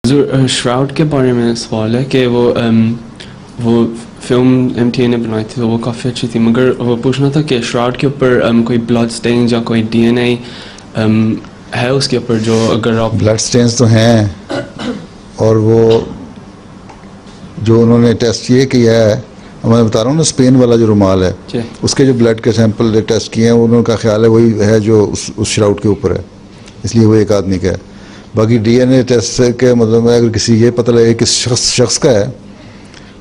Shroud के बारे में सवाल है कि वो फिल्म MTA ने बनाई थी तो वो काफ़ी अच्छी थी, मगर वो पूछना था कि श्राउड के ऊपर कोई ब्लड स्टेन या कोई DNA है उसके ऊपर, जो अगर आप ब्लड स्टेन्स तो हैं, और वो जो उन्होंने टेस्ट ये किया है, मैं बता रहा हूँ ना, स्पेन वाला जो रुमाल है उसके जो ब्लड के सैंपल टेस्ट किए हैं, उनका ख्याल है वही है जो उस श्राउड के ऊपर है, इसलिए वो एक आदमी का है। बाकी DNA टेस्ट के मतलब में अगर किसी ये पता लगे किस शख्स का है,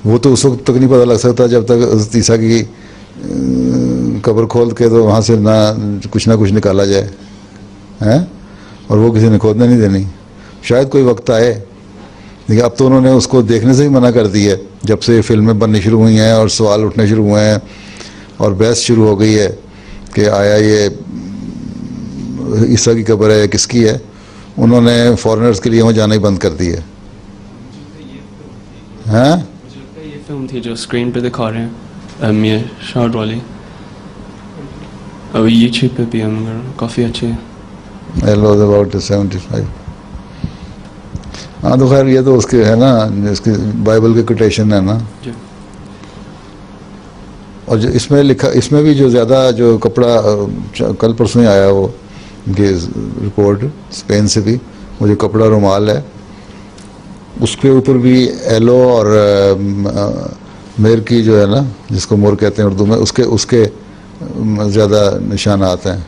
वो तो उस वक्त तक नहीं पता लग सकता जब तक हज़रत ईसा की कब्र खोल के तो वहाँ से ना कुछ निकाला जाए, हैं, और वो किसी ने खोदने नहीं देनी। शायद कोई वक्त आए, लेकिन अब तो उन्होंने उसको देखने से ही मना कर दिया है, जब से फिल्में बननी शुरू हुई हैं और सवाल उठने शुरू हुए हैं और बहस शुरू हो गई है कि आया ये ईसा की कब्र है किसकी है, उन्होंने फॉरेनर्स के लिए वहाँ जाना ही बंद कर दिया है। ये फिल्म थी जो स्क्रीन पे दिखा रहे हैं ये श्राउड वाली, और यूट्यूब पे भी है, मगर काफ़ी अच्छी है। अबाउट 75। हाँ तो खैर ये तो उसके है ना, इसकी बाइबल के कोटेशन है ना। और जो इसमें लिखा, इसमें भी जो ज़्यादा जो कपड़ा कल परसों ही आया वो उनकी रिपोर्ट स्पेन से भी, वो जो कपड़ा रुमाल है उसके ऊपर भी एलो और मेर की जो है ना, जिसको मोर कहते हैं उर्दू में, उसके ज़्यादा निशानात हैं।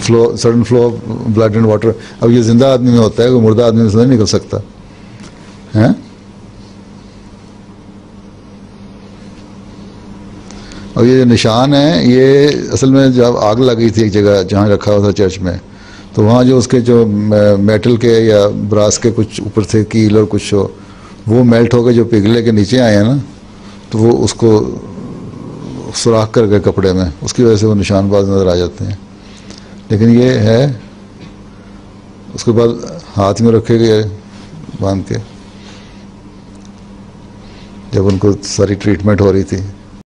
Sudden flow of blood and water. अब ये जिंदा आदमी में होता है, कोई मुर्दा आदमी में से नहीं निकल सकता है। और ये जो निशान है, ये असल में जब आग लगी थी एक जगह जहाँ रखा हुआ था चर्च में, तो वहाँ जो उसके जो मेटल के या ब्रास के कुछ ऊपर थे कील और कुछ वो मेल्ट हो गए, जो पिघले के नीचे आए हैं ना, तो वो उसको सुराख कर गए कपड़े में, उसकी वजह से वो निशानबाज नज़र आ जाते हैं। लेकिन ये है, उसके बाद हाथ में रखे गए बांध के, जब उनको सारी ट्रीटमेंट हो रही थी।